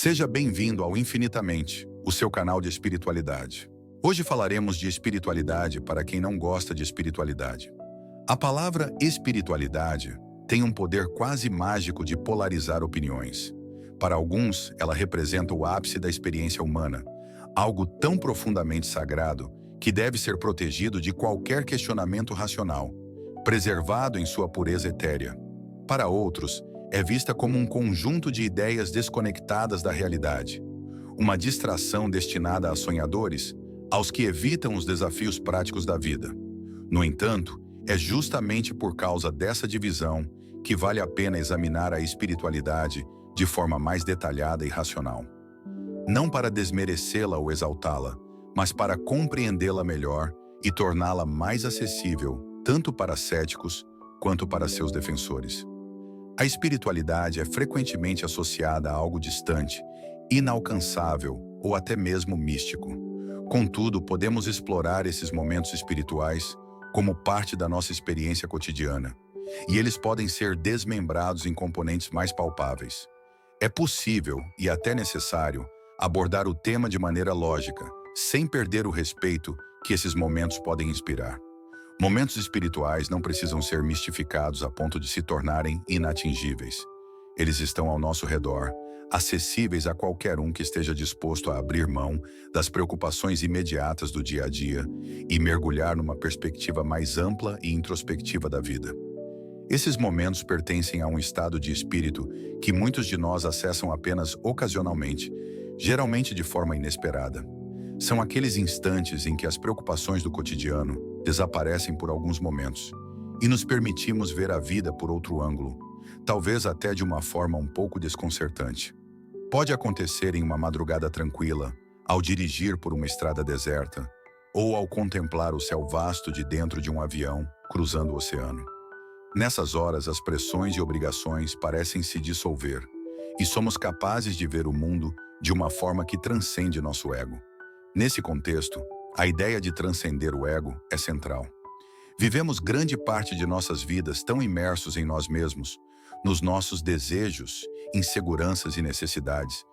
Seja bem-vindo ao Infinitamente, o seu canal de espiritualidade. Hoje falaremos de espiritualidade para quem não gosta de espiritualidade. A palavra espiritualidade tem um poder quase mágico de polarizar opiniões. Para alguns, ela representa o ápice da experiência humana, algo tão profundamente sagrado que deve ser protegido de qualquer questionamento racional, preservado em sua pureza etérea. Para outros, é vista como um conjunto de ideias desconectadas da realidade, uma distração destinada a sonhadores, aos que evitam os desafios práticos da vida. No entanto, é justamente por causa dessa divisão que vale a pena examinar a espiritualidade de forma mais detalhada e racional. Não para desmerecê-la ou exaltá-la, mas para compreendê-la melhor e torná-la mais acessível, tanto para céticos quanto para seus defensores. A espiritualidade é frequentemente associada a algo distante, inalcançável ou até mesmo místico. Contudo, podemos explorar esses momentos espirituais como parte da nossa experiência cotidiana, e eles podem ser desmembrados em componentes mais palpáveis. É possível, e até necessário, abordar o tema de maneira lógica, sem perder o respeito que esses momentos podem inspirar. Momentos espirituais não precisam ser mistificados a ponto de se tornarem inatingíveis. Eles estão ao nosso redor, acessíveis a qualquer um que esteja disposto a abrir mão das preocupações imediatas do dia a dia e mergulhar numa perspectiva mais ampla e introspectiva da vida. Esses momentos pertencem a um estado de espírito que muitos de nós acessam apenas ocasionalmente, geralmente de forma inesperada. São aqueles instantes em que as preocupações do cotidiano desaparecem por alguns momentos e nos permitimos ver a vida por outro ângulo, talvez até de uma forma um pouco desconcertante. Pode acontecer em uma madrugada tranquila, ao dirigir por uma estrada deserta, ou ao contemplar o céu vasto de dentro de um avião cruzando o oceano. Nessas horas, as pressões e obrigações parecem se dissolver e somos capazes de ver o mundo de uma forma que transcende nosso ego. Nesse contexto, a ideia de transcender o ego é central. Vivemos grande parte de nossas vidas tão imersos em nós mesmos, nos nossos desejos, inseguranças e necessidades,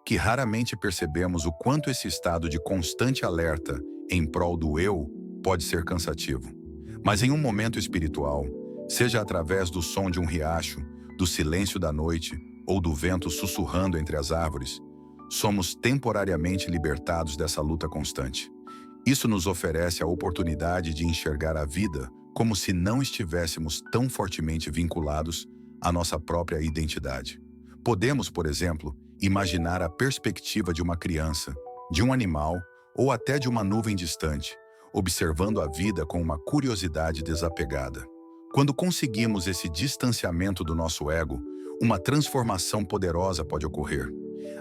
que raramente percebemos o quanto esse estado de constante alerta em prol do eu pode ser cansativo. Mas em um momento espiritual, seja através do som de um riacho, do silêncio da noite ou do vento sussurrando entre as árvores, somos temporariamente libertados dessa luta constante. Isso nos oferece a oportunidade de enxergar a vida como se não estivéssemos tão fortemente vinculados à nossa própria identidade. Podemos, por exemplo, imaginar a perspectiva de uma criança, de um animal ou até de uma nuvem distante, observando a vida com uma curiosidade desapegada. Quando conseguimos esse distanciamento do nosso ego, uma transformação poderosa pode ocorrer.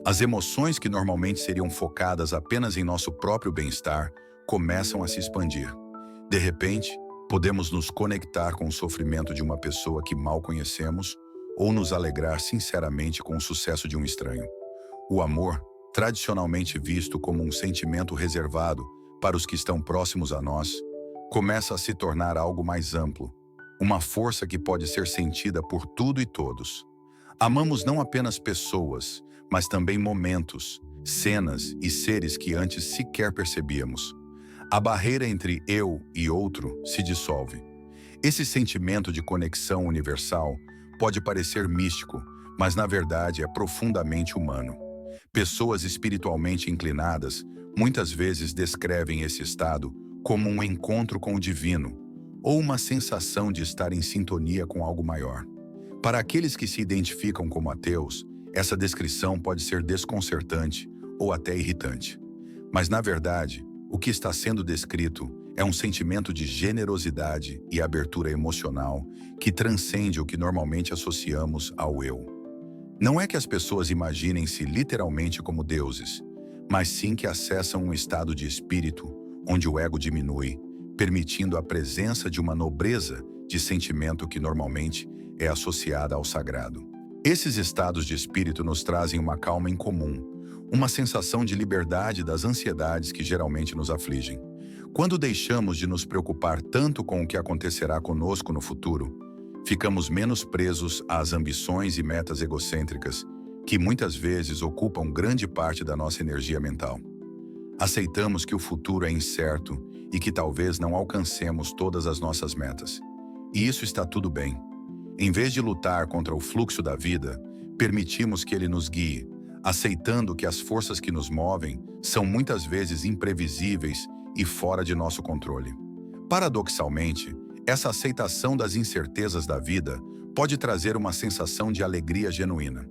As emoções que normalmente seriam focadas apenas em nosso próprio bem-estar começam a se expandir. De repente, podemos nos conectar com o sofrimento de uma pessoa que mal conhecemos ou nos alegrar sinceramente com o sucesso de um estranho. O amor, tradicionalmente visto como um sentimento reservado para os que estão próximos a nós, começa a se tornar algo mais amplo, uma força que pode ser sentida por tudo e todos. Amamos não apenas pessoas, mas também momentos, cenas e seres que antes sequer percebíamos. A barreira entre eu e outro se dissolve. Esse sentimento de conexão universal pode parecer místico, mas na verdade é profundamente humano. Pessoas espiritualmente inclinadas muitas vezes descrevem esse estado como um encontro com o divino ou uma sensação de estar em sintonia com algo maior. Para aqueles que se identificam como ateus, essa descrição pode ser desconcertante ou até irritante. Mas, na verdade, o que está sendo descrito é um sentimento de generosidade e abertura emocional que transcende o que normalmente associamos ao eu. Não é que as pessoas imaginem-se literalmente como deuses, mas sim que acessam um estado de espírito onde o ego diminui, permitindo a presença de uma nobreza de sentimento que normalmente é associada ao sagrado. Esses estados de espírito nos trazem uma calma incomum, uma sensação de liberdade das ansiedades que geralmente nos afligem. Quando deixamos de nos preocupar tanto com o que acontecerá conosco no futuro, ficamos menos presos às ambições e metas egocêntricas que muitas vezes ocupam grande parte da nossa energia mental. Aceitamos que o futuro é incerto e que talvez não alcancemos todas as nossas metas. E isso está tudo bem. Em vez de lutar contra o fluxo da vida, permitimos que ele nos guie, aceitando que as forças que nos movem são muitas vezes imprevisíveis e fora de nosso controle. Paradoxalmente, essa aceitação das incertezas da vida pode trazer uma sensação de alegria genuína.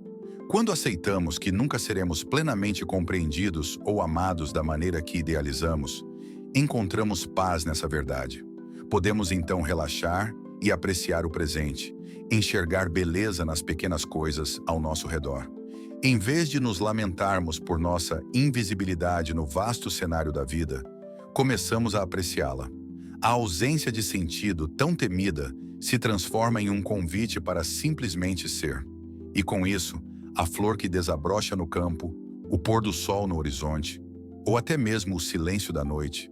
Quando aceitamos que nunca seremos plenamente compreendidos ou amados da maneira que idealizamos, encontramos paz nessa verdade. Podemos então relaxar e apreciar o presente, enxergar beleza nas pequenas coisas ao nosso redor. Em vez de nos lamentarmos por nossa invisibilidade no vasto cenário da vida, começamos a apreciá-la. A ausência de sentido tão temida se transforma em um convite para simplesmente ser. E com isso, a flor que desabrocha no campo, o pôr do sol no horizonte, ou até mesmo o silêncio da noite,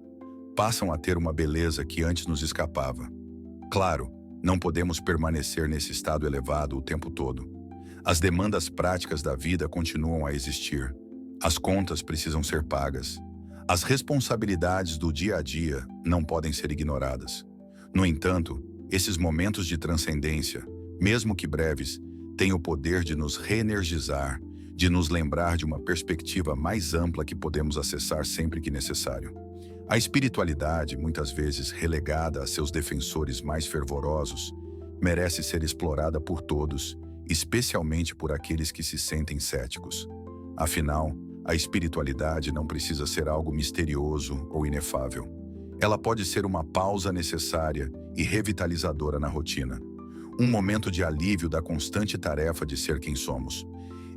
passam a ter uma beleza que antes nos escapava. Claro, não podemos permanecer nesse estado elevado o tempo todo. As demandas práticas da vida continuam a existir. As contas precisam ser pagas. As responsabilidades do dia a dia não podem ser ignoradas. No entanto, esses momentos de transcendência, mesmo que breves, têm o poder de nos reenergizar, de nos lembrar de uma perspectiva mais ampla que podemos acessar sempre que necessário. A espiritualidade, muitas vezes relegada a seus defensores mais fervorosos, merece ser explorada por todos, especialmente por aqueles que se sentem céticos. Afinal, a espiritualidade não precisa ser algo misterioso ou inefável. Ela pode ser uma pausa necessária e revitalizadora na rotina. Um momento de alívio da constante tarefa de ser quem somos.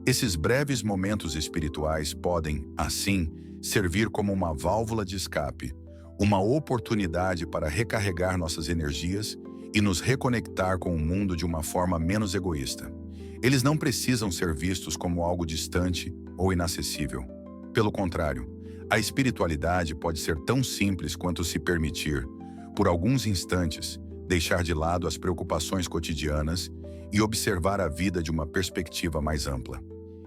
Esses breves momentos espirituais podem, assim, servir como uma válvula de escape, uma oportunidade para recarregar nossas energias e nos reconectar com o mundo de uma forma menos egoísta. Eles não precisam ser vistos como algo distante ou inacessível. Pelo contrário, a espiritualidade pode ser tão simples quanto se permitir, por alguns instantes, deixar de lado as preocupações cotidianas e observar a vida de uma perspectiva mais ampla.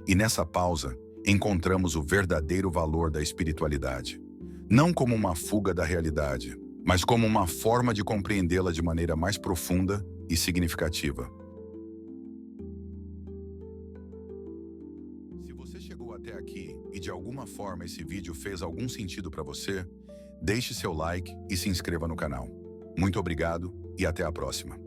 E nessa pausa, encontramos o verdadeiro valor da espiritualidade. Não como uma fuga da realidade, mas como uma forma de compreendê-la de maneira mais profunda e significativa. Se você chegou até aqui e de alguma forma esse vídeo fez algum sentido para você, deixe seu like e se inscreva no canal. Muito obrigado e até a próxima.